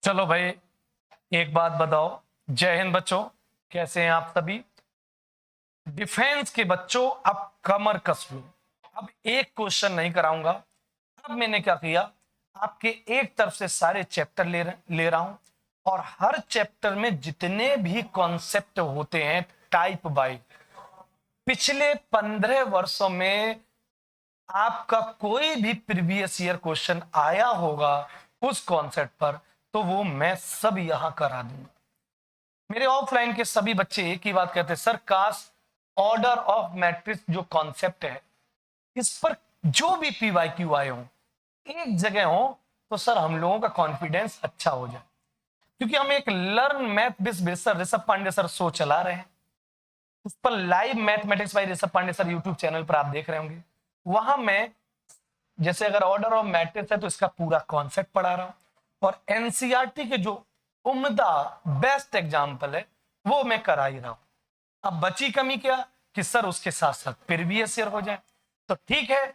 चलो भाई, एक बात बताओ। जय हिंद बच्चों, कैसे हैं आप सभी? डिफेंस के बच्चों अब कमर कस लो। अब एक क्वेश्चन नहीं कराऊंगा। अब मैंने क्या किया, आपके एक तरफ से सारे चैप्टर ले रहा हूं, और हर चैप्टर में जितने भी कॉन्सेप्ट होते हैं टाइप बाय, पिछले 15 वर्षों में आपका कोई भी प्रीवियस ईयर क्वेश्चन आया होगा उस कॉन्सेप्ट पर, तो वो मैं सब यहां करा दूंगा। मेरे ऑफलाइन के सभी बच्चे एक ही बात कहते हैं, सर काश ऑर्डर ऑफ मैट्रिक्स जो कॉन्सेप्ट है इस पर जो भी पीवाईक्यू आए हो एक जगह हो, तो सर हम लोगों का कॉन्फिडेंस अच्छा हो जाए। क्योंकि हम एक learn math with sir Rishabh Pandey sir show चला रहे हैं, उस पर live mathematics by Rishabh Pandey sir YouTube channel पर आप देख रहे होंगे। वहां मैं जैसे अगर ऑर्डर ऑफ मैट्रिक्स है तो इसका पूरा कॉन्सेप्ट पढ़ा रहा हूं, और एनसीईआरटी के जो उम्दा बेस्ट एग्जाम्पल है वो मैं करा ही रहा हूं। अब बची कमी क्या कि सर उसके साथ साथ प्रीवियस ईयर हो जाए, तो ठीक है,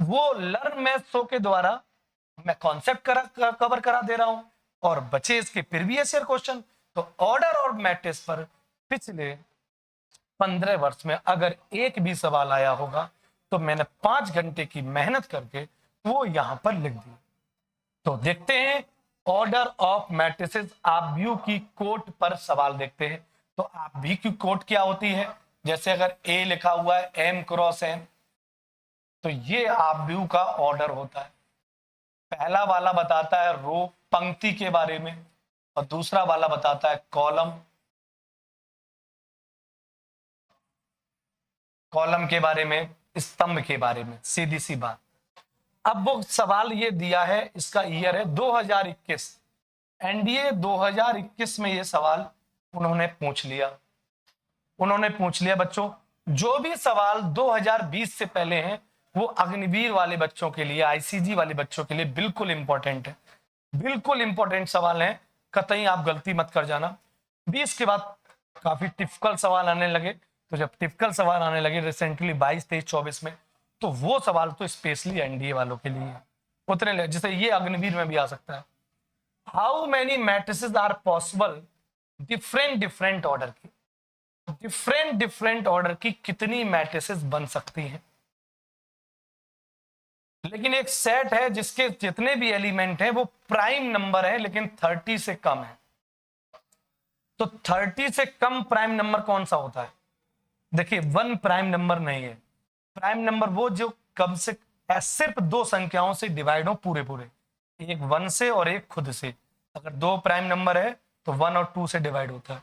वो लर्न मैथ शो के द्वारा मैं कॉन्सेप्ट कवर करा दे रहा हूं, और बचे इसके प्रीवियस ईयर क्वेश्चन। तो ऑर्डर और मैट्रिक्स पर पिछले 15 वर्ष में अगर एक भी सवाल आया होगा तो मैंने 5 घंटे की मेहनत करके वो यहां पर लिख दी। तो देखते हैं ऑर्डर ऑफ मैट्रिसेस। आप व्यू की कोट पर सवाल देखते हैं, तो आप भी की कोट क्या होती है, जैसे अगर ए लिखा हुआ है m क्रॉस n, तो ये आप व्यू का ऑर्डर होता है। पहला वाला बताता है रो पंक्ति के बारे में, और दूसरा वाला बताता है कॉलम के बारे में, स्तंभ के बारे में, सीधी सी बात। अब वो सवाल ये दिया है, इसका ईयर है 2021, एनडीए 2021 में ये सवाल उन्होंने पूछ लिया बच्चों। जो भी सवाल 2020 से पहले हैं वो अग्निवीर वाले बच्चों के लिए, आईसीजी वाले बच्चों के लिए बिल्कुल इंपॉर्टेंट है, बिल्कुल इंपॉर्टेंट सवाल है, कतई आप गलती मत कर जाना। 20 के बाद काफी टिपिकल सवाल आने लगे, तो जब टिपिकल सवाल आने लगे रिसेंटली 22, 23, 24 में, तो वो सवाल तो स्पेशली एनडीए वालों के लिए उतने, जैसे ये अग्निवीर में भी आ सकता है। How many matrices are possible, different order की, डिफरेंट ऑर्डर की कितनी मैट्रिसेस बन सकती हैं। लेकिन एक सेट है जिसके जितने भी एलिमेंट हैं वो प्राइम नंबर है, लेकिन 30 से कम है। तो 30 से कम प्राइम नंबर कौन सा होता है? देखिए 1 प्राइम नंबर नहीं है। प्राइम नंबर वो जो कम से सिर्फ 2 संख्याओं से डिवाइड हो पूरे, एक 1 से और एक खुद से। अगर 2 प्राइम नंबर है तो 1 और 2 से डिवाइड होता है।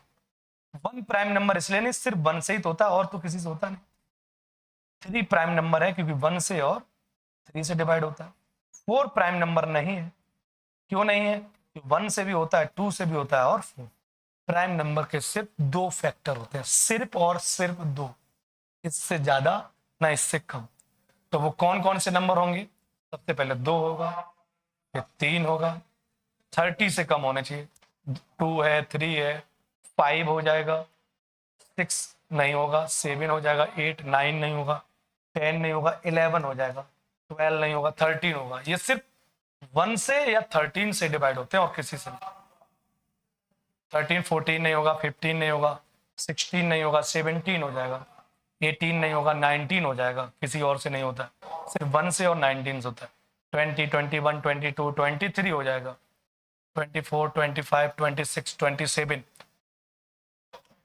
1 प्राइम नंबर इसलिए नहीं, सिर्फ 1 से ही तो होता है, और तो किसी से होता नहीं। 3 प्राइम नंबर है क्योंकि 1 से और 3 से डिवाइड होता है। 4 प्राइम नंबर नहीं है। क्यों नहीं है? 1 से भी होता है, 2 से भी होता है, और 4 प्राइम नंबर के सिर्फ 2 फैक्टर होते हैं, सिर्फ और सिर्फ 2, इससे ज्यादा ना इससे कम। तो वो कौन कौन से नंबर होंगे? सबसे पहले 2 होगा, फिर 3 होगा, 30 से कम होने चाहिए, 2 है, 3 है, 5 हो जाएगा, 6 नहीं होगा, 7 हो जाएगा, 8, 9 नहीं होगा, 10 नहीं होगा, 11 हो जाएगा, 12 नहीं होगा, 13 होगा। ये सिर्फ 1 से या 13 से डिवाइड होते हैं और किसी से नहीं। 13, 14 नहीं होगा, 15 नहीं होगा, 16 नहीं होगा, 17 हो जाएगा, 18 नहीं होगा, 19 हो जाएगा, किसी और से नहीं होता है, सिर्फ 1 से और 19 से होता है। 20, 21, 22, 23 हो जाएगा, 24, 25, 26, 27,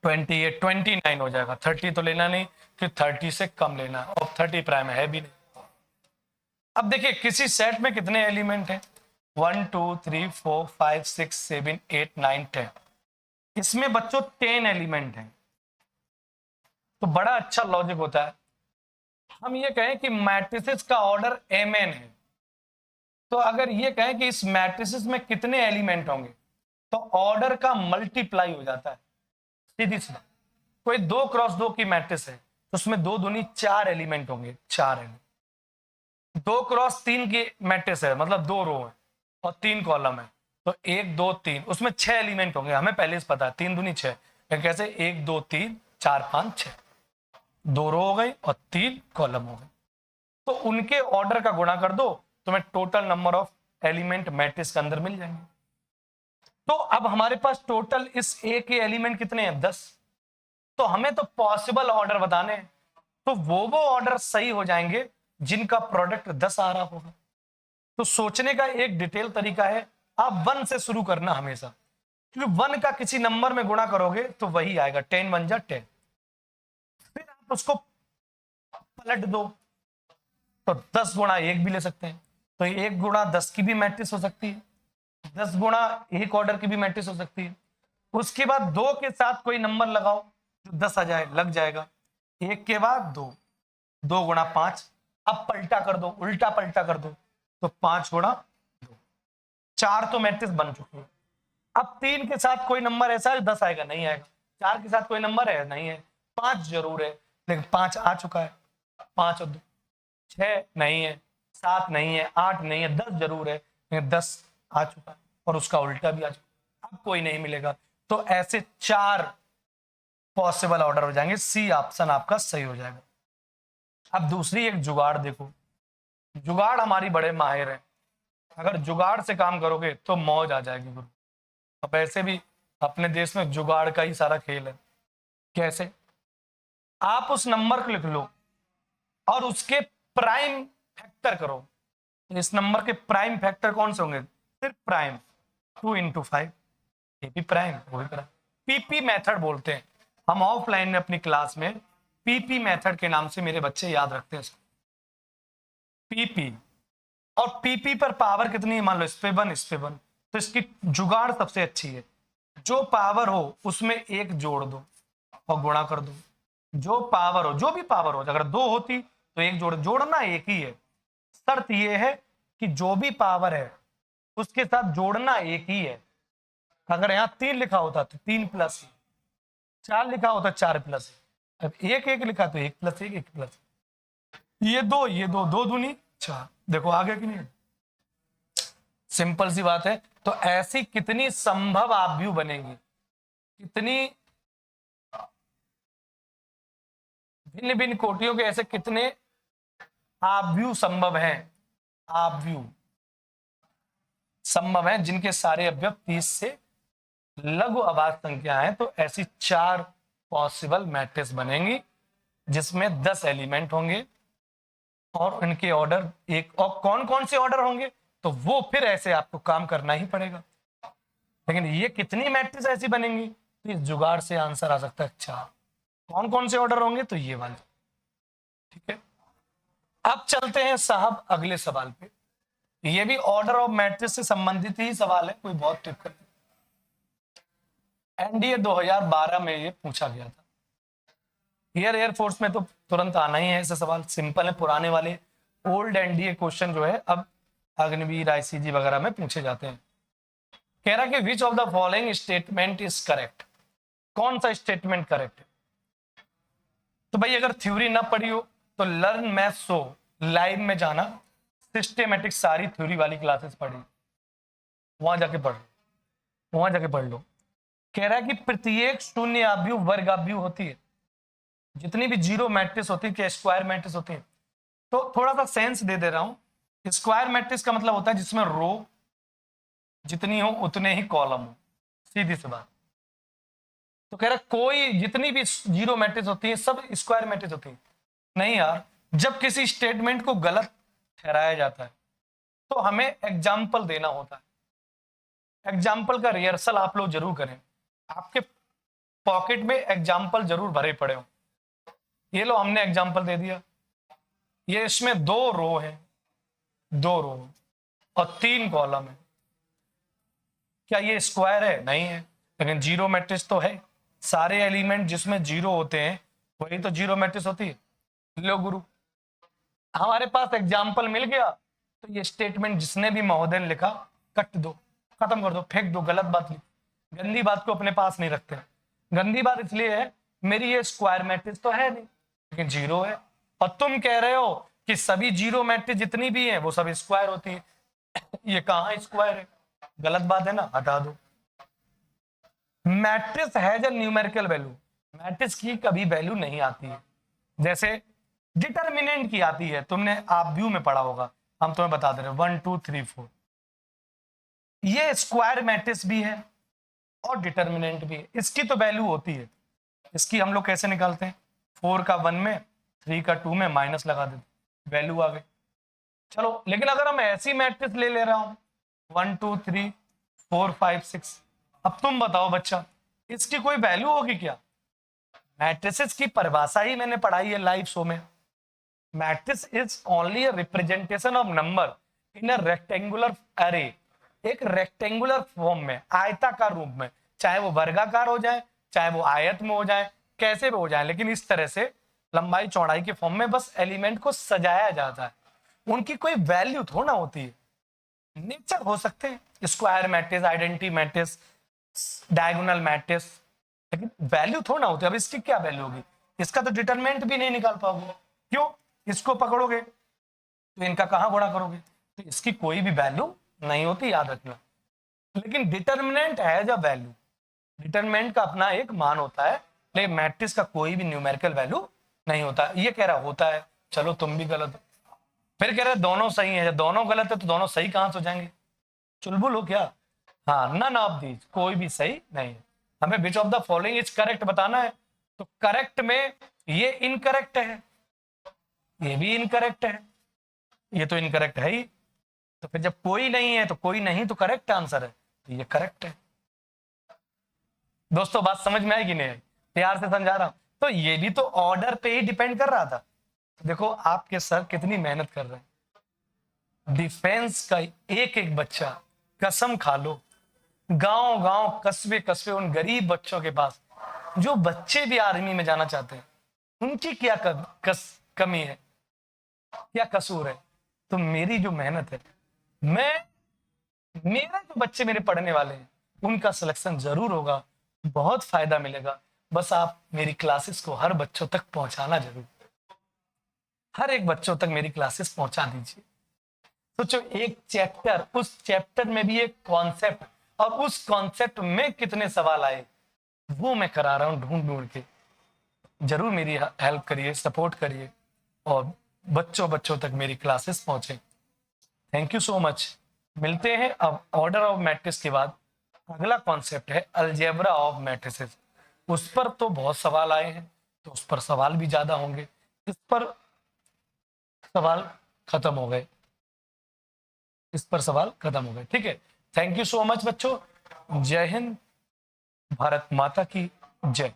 28, 29 हो जाएगा। 30 तो लेना नहीं, फिर 30 से कम लेना है, और 30 प्राइम है भी नहीं। अब देखिए किसी सेट में कितने एलिमेंट हैं? 1, 2, 3, 4, 5, 6, 7, 8, 9, 10। इसमें बच्चों 10 एलिमेंट हैं। तो बड़ा अच्छा लॉजिक होता है। हम ये कहें कि मैट्रिसेस का ऑर्डर mn है, तो अगर ये कहें कि इस मैट्रिसेस में कितने एलिमेंट होंगे, तो ऑर्डर का मल्टीप्लाई हो जाता है, सीधी सी। कोई 2 क्रॉस 2 की मैट्रिक्स है तो उसमें 2 दूनी 4 एलिमेंट होंगे, 4 एलिमेंट। 2 क्रॉस 3 की मैट्रिक्स है, मतलब 2 रो है और 3 कॉलम है, तो 1, 2, 3, उसमें 6 एलिमेंट होंगे। हमें पहले से पता है 3 दूनी 6, कैसे? 1, 2, 3, 4, 5, 6, 2 रो हो गई और 3 कॉलम हो गए। तो उनके ऑर्डर का गुणा कर दो, तुम्हें total number of element matrix के अंदर मिल जाएंगे। तो अब हमारे पास टोटल इस ए के एलिमेंट कितने हैं? 10। तो हमें तो पॉसिबल ऑर्डर बताने हैं, तो वो ऑर्डर सही हो जाएंगे जिनका प्रोडक्ट 10 आ रहा होगा। तो सोचने का एक डिटेल तरीका है, आप 1 से शुरू करना हमेशा, क्योंकि 1 का किसी नंबर में गुणा करोगे तो वही आएगा, 10 1 जा 10। फिर आप उसको पलट दो, तो 10 गुणा 1 भी ले सकते हैं, तो 1 गुणा 10 की भी मैट्रिक्स हो सकती है, 10 गुणा 1 ऑर्डर की भी मैट्रिक्स हो सकती है। उसके बाद 2 के साथ कोई नंबर लगाओ जो 10 आ जाए, लग जाएगा। 1 के बाद 2, 2 गुणा 5। अब पलटा कर दो, उल्टा पलटा कर दो, तो 5 गुणा 2, 4 तो मैट्रिक्स बन चुकी है। अब 3 के साथ कोई नंबर ऐसा है 10 आएगा? नहीं आएगा। 4 के साथ कोई नंबर है? नहीं है। 5 जरूर है, लेकिन 5 आ चुका है। 5 और 2 6 नहीं है, 7 नहीं है, 8 नहीं है, 10 जरूर है, लेकिन 10 आ चुका है, और उसका उल्टा भी आ चुका है। अब कोई नहीं मिलेगा। तो ऐसे 4 पॉसिबल ऑर्डर हो जाएंगे, सी ऑप्शन आपका सही हो जाएगा। अब दूसरी एक जुगाड़ देखो, जुगाड़ हमारी बड़े माहिर है, अगर जुगाड़ से काम करोगे तो मौज आ जाएगी गुरु। अब ऐसे भी अपने देश में जुगाड़ का ही सारा खेल है। कैसे? आप उस नंबर को लिख लो और उसके प्राइम फैक्टर करो। तो इस नंबर के प्राइम फैक्टर कौन से होंगे? सिर्फ प्राइम, 2 × 5, ये भी प्राइम, वो भी प्राइम। पीपी मेथड बोलते हैं हम ऑफलाइन में अपनी क्लास में, पीपी मेथड के नाम से मेरे बच्चे याद रखते हैं। पीपी, और पीपी पर पावर कितनी है? मान लो इस पे 1, इस पे 1, तो इसकी जुगाड़ सबसे अच्छी है, जो पावर हो उसमें 1 जोड़ दो और गुणा कर दो। जो पावर हो, जो भी पावर हो, अगर 2 होती तो 1 जोड़ना एक ही है। शर्त यह है कि जो भी पावर है उसके साथ जोड़ना एक ही है। अगर यहाँ 3 लिखा होता तो 3 + 4 लिखा होता 4 +, अब 1 1 लिखा तो 1 + 1 1 +, ये 2 2 दूनी 4। देखो आ गया कि नहीं? सिंपल सी बात है। तो ऐसी कितनी संभव आव्यूह बनेगी, कितनी भिन्न भिन्न कोटियों के ऐसे कितने आव्यूह संभव हैं, आव्यूह संभव हैं जिनके सारे अवयव 30 से लघु अभाज्य संख्या है। तो ऐसी 4 पॉसिबल मैट्रिक्स बनेंगी जिसमें 10 एलिमेंट होंगे और उनके ऑर्डर एक, और कौन कौन से ऑर्डर होंगे तो वो फिर ऐसे आपको काम करना ही पड़ेगा। लेकिन ये कितनी मैट्रिक्स ऐसी बनेंगी, तो इस जुगाड़ से आंसर आ सकता है 4। कौन कौन से ऑर्डर होंगे तो ये वाले। ठीक है, अब चलते हैं साहब अगले सवाल पे। ये भी ऑर्डर ऑफ मैट्रिक्स से संबंधित ही सवाल है, कोई बहुत दिक्कत नहीं। एनडीए 2012 में ये पूछा गया था। एयरफोर्स में तो तुरंत आना ही है ऐसे सवाल, सिंपल है। पुराने वाले ओल्ड एनडीए क्वेश्चन जो है अब अग्निवीर आईसीजी वगैरह में पूछे जाते हैं। कह रहा कि which of the following statement is correct, कौन सा स्टेटमेंट करेक्ट है? तो भाई अगर थ्योरी ना पढ़ी हो तो लर्न मैथ शो लाइव में जाना, सिस्टेमेटिक सारी थ्योरी वाली क्लासेस पढ़ी, वहां जाके पढ़ लो, वहां जाके पढ़ लो। कह रहा है कि प्रत्येक शून्य आव्यूह वर्ग आव्यूह होती है, जितनी भी जीरो मैट्रिक्स होती है क्या स्क्वायर मैट्रिक्स होती है? तो थोड़ा सा सेंस दे रहा हूं। स्क्वायर मैट्रिक्स का मतलब होता है जिसमें रो जितनी हो उतने ही कॉलम हो, सीधी सी बात। तो कह रहा कोई जितनी भी जीरो मैट्रिक्स होती है सब स्क्वायर मैट्रिक्स होती है? नहीं यार, जब किसी स्टेटमेंट को गलत ठहराया जाता है तो हमें एग्जाम्पल देना होता है। एग्जाम्पल का रिहर्सल आप लोग जरूर करें, आपके पॉकेट में एग्जाम्पल जरूर भरे पड़े हो। ये लो हमने एग्जाम्पल दे दिया, ये इसमें 2 रो है, 2 रो और 3 कॉलम है। क्या ये स्क्वायर है? नहीं है, लेकिन जीरो मैट्रिक्स तो है। सारे एलिमेंट जिसमें जीरो होते हैं वही तो जीरो मैट्रिक्स होती है। लो गुरु, हमारे पास एग्जाम्पल मिल गया, तो ये स्टेटमेंट जिसने भी महोदय ने लिखा कट दो, खत्म कर दो, फेंक दो, गलत बात लिख। गंदी बात को अपने पास नहीं रखते। गंदी बात इसलिए है मेरी ये स्क्वायर मैट्रिक्स तो है नहीं लेकिन जीरो है, और तुम कह रहे हो कि सभी जीरो मैट्रिक्स जितनी भी है वो सब स्क्वायर होती है। ये कहाँ स्क्वायर है? गलत बात है ना, हटा दो। Matrix has a numerical value, matrix की कभी वैल्यू नहीं आती है, जैसे डिटर्मिनेंट की आती है। तुमने आप व्यू में पढ़ा होगा, हम तुम्हें बता दे रहे हैं 1 2 3 4। ये स्क्वायर मैट्रिक्स भी है और डिटर्मिनेंट भी है। इसकी तो वैल्यू होती है, इसकी हम लोग कैसे निकालते हैं, 4 का 1 में 3 का 2 में माइनस लगा देते, वैल्यू आ गई। चलो, लेकिन अगर हम ऐसी मैट्रिक्स ले रहा हूं 1 2 3 4 5 6, अब तुम बताओ बच्चा, इसकी कोई वैल्यू होगी क्या? मैट्रिसेस की परिभाषा ही मैंने पढ़ाई है लाइव शो में। Matrix is only a representation of number in a rectangular अरे, एक रेक्टेंगुलर फॉर्म में, आयताकार रूप में, चाहे वो वर्गाकार हो जाए, चाहे वो आयत में हो जाए, कैसे भी हो जाए, लेकिन इस तरह से लंबाई चौड़ाई के फॉर्म में बस एलिमेंट को सजाया जाता है। उनकी कोई वैल्यू थोड़ा ना होती है। नेचर हो सकते हैं square matrix, identity matrix, diagonal matrix, लेकिन वैल्यू थोड़ा ना होती है। अब इसकी क्या वैल्यू होगी? इसका तो डिटरमिनेंट भी नहीं निकाल पाओगे। क्यों? इसको पकड़ोगे तो इनका कहां गुणा करोगे, तो इसकी कोई भी वैल्यू नहीं होती, याद रखना। लेकिन डिटरमिनेंट है जब वैल्यू, डिटरमिनेंट का अपना एक मान होता है, लेकिन मैट्रिक्स का कोई भी न्यूमेरिकल वैल्यू नहीं होता। ये कह रहा होता है, चलो तुम भी गलत हो। फिर कह रहे दोनों सही है, जब दोनों गलत है तो दोनों सही कहां से हो जाएंगे? चुलबुल हो क्या? हाँ, नन ऑफ दीज, कोई भी सही नहीं है। हमें which of the following is correct बताना है, तो करेक्ट में ये इनकरेक्ट है, ये भी इनकरेक्ट है, ये तो इनकरेक्ट है ही। तो फिर जब कोई नहीं है तो कोई नहीं तो करेक्ट आंसर है, तो ये करेक्ट है। दोस्तों बात समझ में आई कि नहीं? प्यार से समझा रहा हूं। तो ये भी तो ऑर्डर पे ही डिपेंड कर रहा था। देखो आपके सर कितनी मेहनत कर रहे हैं। डिफेंस का एक एक बच्चा, कसम खा लो, गांव गांव कस्बे कस्बे उन गरीब बच्चों के पास, जो बच्चे भी आर्मी में जाना चाहते हैं, उनकी क्या कमी है, क्या कसूर है? तो मेरी जो मेहनत है, मेरा जो बच्चे मेरे पढ़ने वाले हैं, उनका सिलेक्शन जरूर होगा, बहुत फायदा मिलेगा। बस आप मेरी क्लासेस को हर बच्चों तक पहुंचाना जरूर, हर एक बच्चों तक मेरी क्लासेस पहुंचा दीजिए। सोचो एक चैप्टर, उस चैप्टर में भी एक कॉन्सेप्ट, और उस कॉन्सेप्ट में कितने सवाल आए, वो मैं करा रहा हूं ढूंढ ढूंढ के। जरूर मेरी हेल्प करिए, सपोर्ट करिए, और बच्चों बच्चों तक मेरी क्लासेस पहुंचे। Thank you so much. मिलते हैं अब ऑर्डर ऑफ मैट्रिक्स के बाद। अगला कॉन्सेप्ट है अलजेब्रा ऑफ मैट्रिसेस। उस पर तो बहुत सवाल आए हैं, तो उस पर सवाल भी ज्यादा होंगे, इस पर सवाल खत्म हो गए, इस पर सवाल खत्म हो गए। ठीक है, थैंक यू सो मच बच्चों। जय हिंद, भारत माता की जय।